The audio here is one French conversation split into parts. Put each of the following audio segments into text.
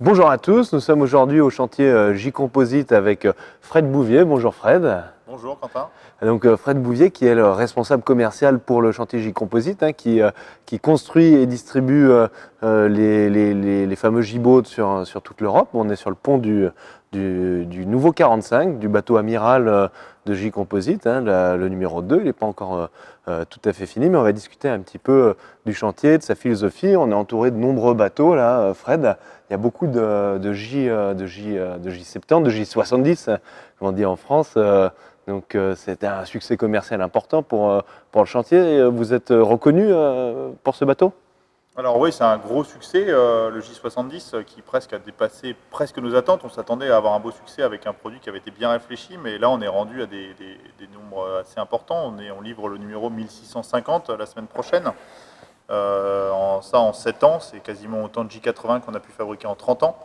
Bonjour à tous, nous sommes aujourd'hui au chantier J-Composite avec Fred Bouvier. Bonjour Fred. Bonjour Quentin. Donc Fred Bouvier qui est le responsable commercial pour le chantier J-Composite, qui construit et distribue les fameux J-Boats sur toute l'Europe. On est sur le pont du nouveau 45, du bateau amiral de J-Composite, le numéro 2. Il n'est pas encore tout à fait fini, mais on va discuter un petit peu du chantier, de sa philosophie. On est entouré de nombreux bateaux là, Fred. Il y a beaucoup de J70, de J70, comme on dit en France. Donc c'était un succès commercial important pour le chantier. Vous êtes reconnu pour ce bateau? Alors oui, c'est un gros succès, le J70 qui presque a dépassé presque nos attentes. On s'attendait à avoir un beau succès avec un produit qui avait été bien réfléchi, mais là on est rendu à des nombres assez importants. On livre le numéro 1650 la semaine prochaine. En 7 ans, c'est quasiment autant de J80 qu'on a pu fabriquer en 30 ans.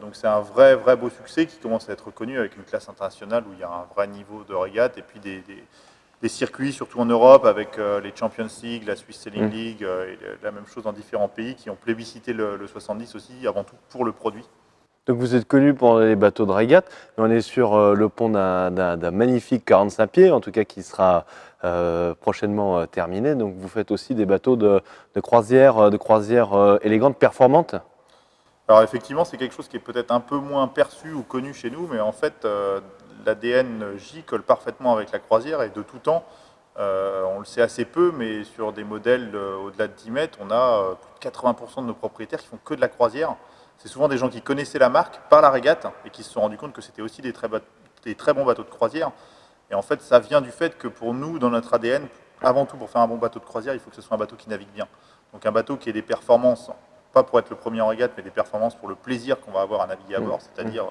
Donc c'est un vrai beau succès qui commence à être reconnu avec une classe internationale où il y a un vrai niveau de régate et puis des circuits, surtout en Europe, avec les Champions League, la Swiss Sailing League, et la même chose dans différents pays qui ont plébiscité le 70 aussi, avant tout pour le produit. Donc vous êtes connu pour les bateaux de régate, mais on est sur le pont d'un magnifique 45 pieds, en tout cas qui sera prochainement terminé. Donc vous faites aussi des bateaux de croisière élégantes, performantes. Alors effectivement, c'est quelque chose qui est peut-être un peu moins perçu ou connu chez nous, mais en fait, l'ADN J colle parfaitement avec la croisière et de tout temps, on le sait assez peu, mais sur des modèles au-delà de 10 mètres, on a plus de 80% de nos propriétaires qui font que de la croisière. C'est souvent des gens qui connaissaient la marque par la régate et qui se sont rendus compte que c'était aussi des très bons bateaux de croisière. Et en fait, ça vient du fait que pour nous, dans notre ADN, avant tout, pour faire un bon bateau de croisière, il faut que ce soit un bateau qui navigue bien. Donc un bateau qui ait des performances, pas pour être le premier en régate, mais des performances pour le plaisir qu'on va avoir à naviguer à bord, c'est-à-dire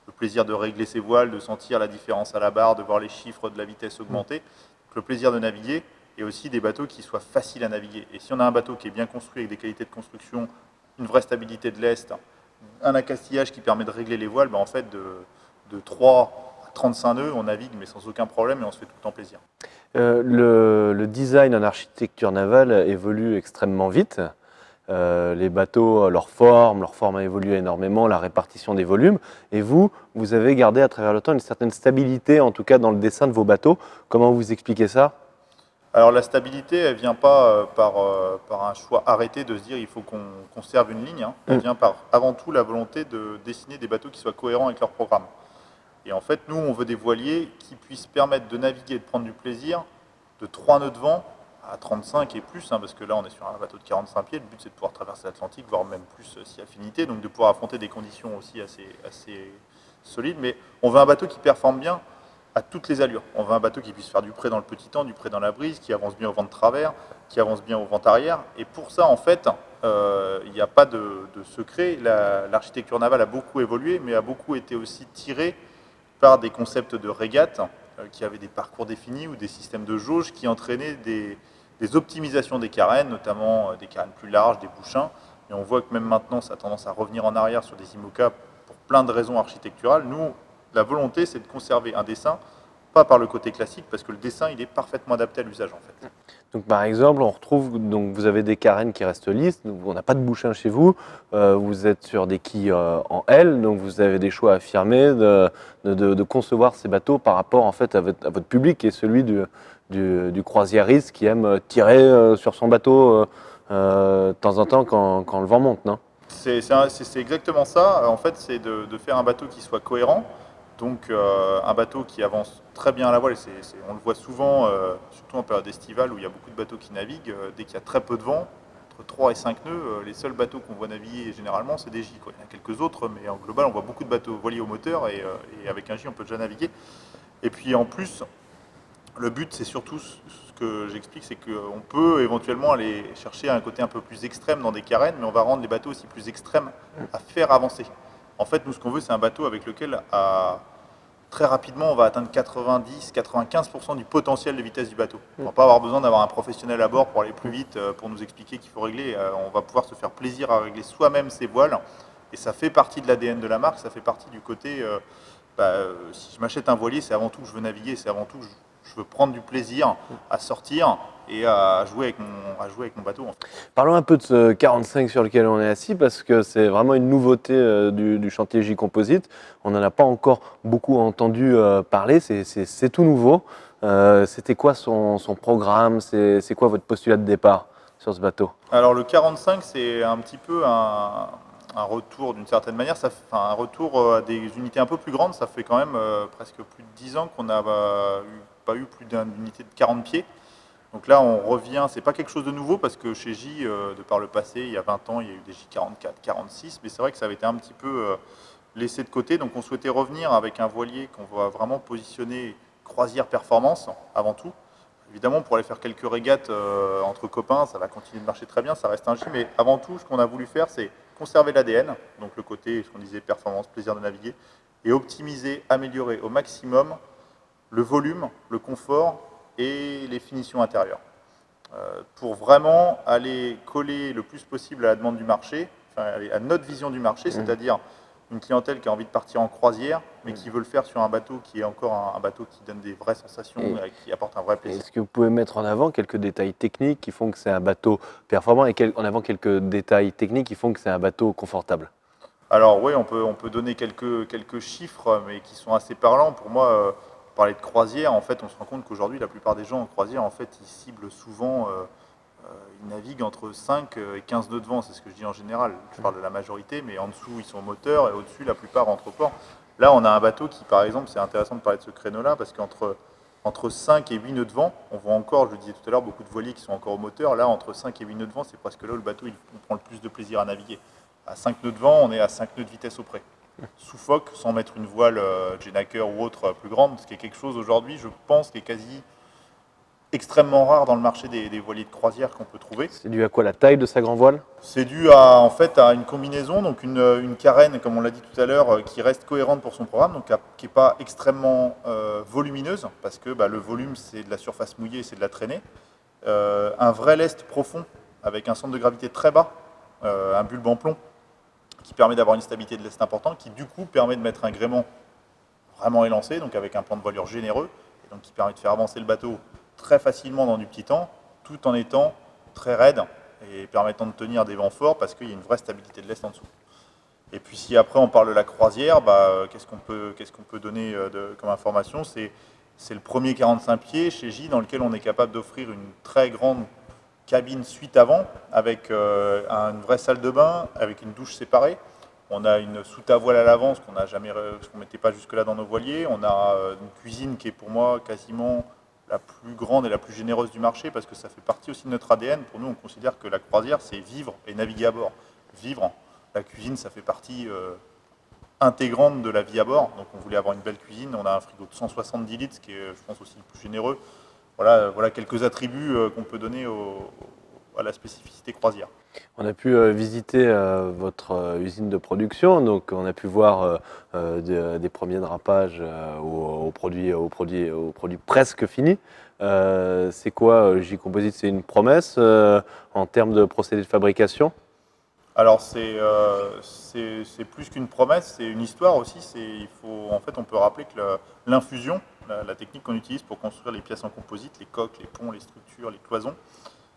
le plaisir de régler ses voiles, de sentir la différence à la barre, de voir les chiffres de la vitesse augmenter, donc le plaisir de naviguer, et aussi des bateaux qui soient faciles à naviguer. Et si on a un bateau qui est bien construit avec des qualités de construction, une vraie stabilité de lest, un accastillage qui permet de régler les voiles, ben en fait de 3 à 35 nœuds, on navigue mais sans aucun problème et on se fait tout le temps plaisir. Le design en architecture navale évolue extrêmement vite. Les bateaux, leur forme a évolué énormément, la répartition des volumes. Et vous avez gardé à travers le temps une certaine stabilité, en tout cas dans le dessin de vos bateaux. Comment vous expliquez ça? Alors la stabilité, elle vient pas par un choix arrêté de se dire il faut qu'on conserve une ligne, hein. Elle vient par avant tout la volonté de dessiner des bateaux qui soient cohérents avec leur programme. Et en fait, nous, on veut des voiliers qui puissent permettre de naviguer et de prendre du plaisir de 3 nœuds de vent à 35 et plus, hein, parce que là, on est sur un bateau de 45 pieds. Le but, c'est de pouvoir traverser l'Atlantique, voire même plus si affinité, donc de pouvoir affronter des conditions aussi assez solides. Mais on veut un bateau qui performe bien à toutes les allures. On veut un bateau qui puisse faire du près dans le petit temps, du près dans la brise, qui avance bien au vent de travers, qui avance bien au vent arrière. Et pour ça, en fait, il n'y a pas de secret. L'architecture navale a beaucoup évolué, mais a beaucoup été aussi tirée par des concepts de régate qui avaient des parcours définis ou des systèmes de jauge qui entraînaient des optimisations des carènes, notamment des carènes plus larges, des bouchins. Et on voit que même maintenant, ça a tendance à revenir en arrière sur des IMOCA pour plein de raisons architecturales. Nous, la volonté, c'est de conserver un dessin, pas par le côté classique, parce que le dessin, il est parfaitement adapté à l'usage, en fait. Donc par exemple, on retrouve, donc vous avez des carènes qui restent lisses, donc on n'a pas de bouchin chez vous, vous êtes sur des quilles en L, donc vous avez des choix affirmés de concevoir ces bateaux par rapport en fait à votre public qui est celui du croisiériste qui aime tirer sur son bateau de temps en temps quand le vent monte, non? C'est exactement ça. En fait, c'est de faire un bateau qui soit cohérent. Donc, un bateau qui avance très bien à la voile. On le voit souvent, surtout en période estivale où il y a beaucoup de bateaux qui naviguent. Dès qu'il y a très peu de vent, entre 3 et 5 nœuds, les seuls bateaux qu'on voit naviguer généralement, c'est des J, quoi. Il y en a quelques autres, mais en global, on voit beaucoup de bateaux voiliers au moteur et avec un J, on peut déjà naviguer. Et puis en plus, le but, c'est surtout ce que j'explique, c'est qu'on peut éventuellement aller chercher un côté un peu plus extrême dans des carènes, mais on va rendre les bateaux aussi plus extrêmes à faire avancer. En fait, nous, ce qu'on veut, c'est un bateau avec lequel, très rapidement, on va atteindre 90-95% du potentiel de vitesse du bateau. On ne va pas avoir besoin d'avoir un professionnel à bord pour aller plus vite, pour nous expliquer qu'il faut régler. On va pouvoir se faire plaisir à régler soi-même ses voiles. Et ça fait partie de l'ADN de la marque, ça fait partie du côté, si je m'achète un voilier, c'est avant tout que je veux naviguer, c'est avant tout que Je veux prendre du plaisir à sortir et à jouer avec mon bateau. En fait. Parlons un peu de ce 45 sur lequel on est assis parce que c'est vraiment une nouveauté du chantier J-Composite. On n'en a pas encore beaucoup entendu parler, c'est tout nouveau. C'était quoi son programme? C'est quoi votre postulat de départ sur ce bateau? Alors le 45, c'est un petit peu un retour d'une certaine manière, un retour à des unités un peu plus grandes. Ça fait quand même presque plus de 10 ans qu'on n'a pas eu plus d'une unité de 40 pieds. Donc là, on revient, c'est pas quelque chose de nouveau parce que chez J, de par le passé, il y a 20 ans, il y a eu des J44, 46, mais c'est vrai que ça avait été un petit peu laissé de côté. Donc on souhaitait revenir avec un voilier qu'on va vraiment positionner croisière performance avant tout. Évidemment, pour aller faire quelques régates entre copains, ça va continuer de marcher très bien, ça reste un J, mais avant tout, ce qu'on a voulu faire, c'est conserver l'ADN, donc le côté, ce qu'on disait, performance, plaisir de naviguer, et optimiser, améliorer au maximum le volume, le confort et les finitions intérieures. Pour vraiment aller coller le plus possible à la demande du marché, à notre vision du marché, c'est-à-dire une clientèle qui a envie de partir en croisière, mais qui veut le faire sur un bateau qui est encore un bateau qui donne des vraies sensations, qui apporte un vrai plaisir. Est-ce que vous pouvez mettre en avant quelques détails techniques qui font que c'est un bateau performant et en avant quelques détails techniques qui font que c'est un bateau confortable? Alors oui, on peut donner quelques chiffres, mais qui sont assez parlants. Pour moi, parler de croisière, en fait, on se rend compte qu'aujourd'hui, la plupart des gens en croisière, en fait, ils ciblent souvent, ils naviguent entre 5 et 15 nœuds de vent, c'est ce que je dis en général. Je parle de la majorité, mais en dessous, ils sont au moteur, et au-dessus, la plupart rentrent au port. Là, on a un bateau qui, par exemple, c'est intéressant de parler de ce créneau-là, parce qu'entre 5 et 8 nœuds de vent, on voit encore, je le disais tout à l'heure, beaucoup de voiliers qui sont encore au moteur. Là, entre 5 et 8 nœuds de vent, c'est presque là où le bateau on prend le plus de plaisir à naviguer. À 5 nœuds de vent, on est à 5 nœuds de vitesse au près. Sous phoque, sans mettre une voile Jenaker ou autre plus grande, ce qui est quelque chose aujourd'hui, je pense, qui est quasi extrêmement rare dans le marché des voiliers de croisière qu'on peut trouver. C'est dû à quoi, la taille de sa grand voile? C'est dû en fait, à une combinaison, donc une carène, comme on l'a dit tout à l'heure, qui reste cohérente pour son programme, donc qui n'est pas extrêmement volumineuse, parce que le volume, c'est de la surface mouillée, c'est de la traînée. Un vrai lest profond, avec un centre de gravité très bas, un bulbe en plomb, qui permet d'avoir une stabilité de lest importante, qui du coup permet de mettre un gréement vraiment élancé, donc avec un plan de voilure généreux, et donc qui permet de faire avancer le bateau très facilement dans du petit temps, tout en étant très raide et permettant de tenir des vents forts parce qu'il y a une vraie stabilité de lest en dessous. Et puis si après on parle de la croisière, qu'est-ce qu'on peut donner comme information? C'est le premier 45 pieds chez J dans lequel on est capable d'offrir une très grande cabine suite avant, avec une vraie salle de bain, avec une douche séparée. On a une soute à voile à l'avant, ce qu'on ne mettait pas jusque-là dans nos voiliers. On a une cuisine qui est pour moi quasiment la plus grande et la plus généreuse du marché, parce que ça fait partie aussi de notre ADN. Pour nous, on considère que la croisière, c'est vivre et naviguer à bord. Vivre, la cuisine, ça fait partie intégrante de la vie à bord. Donc on voulait avoir une belle cuisine. On a un frigo de 170 litres, ce qui est, je pense, aussi le plus généreux. Voilà quelques attributs qu'on peut donner à la spécificité croisière. On a pu visiter votre usine de production, donc on a pu voir des premiers drapages aux produits presque finis. C'est quoi J-Composite? C'est une promesse en termes de procédé de fabrication? Alors c'est plus qu'une promesse, c'est une histoire aussi. En fait, on peut rappeler que l'infusion, la technique qu'on utilise pour construire les pièces en composite, les coques, les ponts, les structures, les cloisons,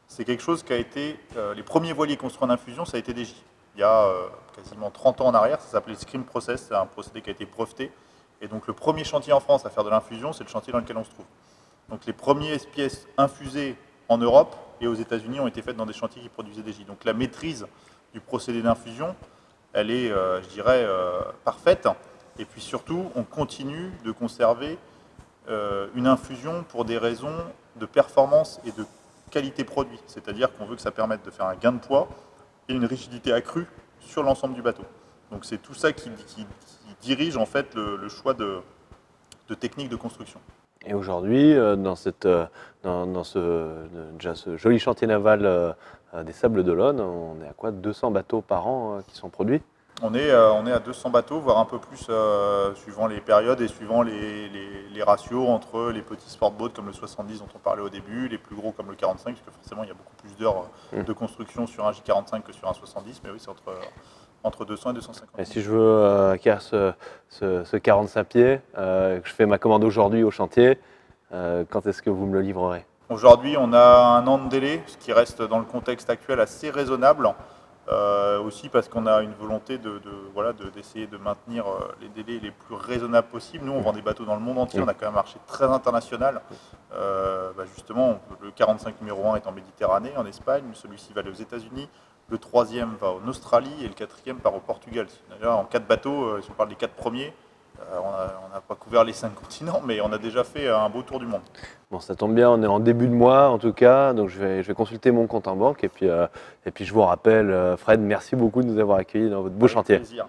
c'est quelque chose qui a été... les premiers voiliers construits en infusion, ça a été des J. Il y a quasiment 30 ans en arrière, ça s'appelait le Scream Process, c'est un procédé qui a été breveté. Et donc le premier chantier en France à faire de l'infusion, c'est le chantier dans lequel on se trouve. Donc les premières pièces infusées en Europe et aux États-Unis ont été faites dans des chantiers qui produisaient des J. Donc la maîtrise du procédé d'infusion, elle est, je dirais, parfaite. Et puis surtout, on continue de conserver une infusion pour des raisons de performance et de qualité produit. C'est-à-dire qu'on veut que ça permette de faire un gain de poids et une rigidité accrue sur l'ensemble du bateau. Donc c'est tout ça qui dirige en fait le choix de techniques de construction. Et aujourd'hui, dans ce joli chantier naval des Sables d'Olonne, on est à quoi, 200 bateaux par an qui sont produits? On est à 200 bateaux, voire un peu plus, suivant les périodes et suivant les ratios entre les petits sportboats comme le 70 dont on parlait au début, les plus gros comme le 45, parce que forcément il y a beaucoup plus d'heures de construction sur un J45 que sur un 70, mais oui, c'est entre 200 et 250. Et si je veux acquérir ce 45 pieds, que je fais ma commande aujourd'hui au chantier, Quand est-ce que vous me le livrerez? Aujourd'hui, on a un an de délai, ce qui reste dans le contexte actuel assez raisonnable. Aussi parce qu'on a une volonté d'essayer de maintenir les délais les plus raisonnables possibles. Nous, on vend des bateaux dans le monde entier, on a quand même un marché très international. Justement, le 45 numéro 1 est en Méditerranée, en Espagne, celui-ci va aller aux États-Unis, le troisième va en Australie et le quatrième part au Portugal. D'ailleurs, en 4 bateaux, si on parle des 4 premiers, on n'a pas couvert les 5 continents, mais on a déjà fait un beau tour du monde. Bon, ça tombe bien, on est en début de mois en tout cas, donc je vais consulter mon compte en banque et puis je vous rappelle, Fred, merci beaucoup de nous avoir accueillis dans votre beau Avec chantier. plaisir.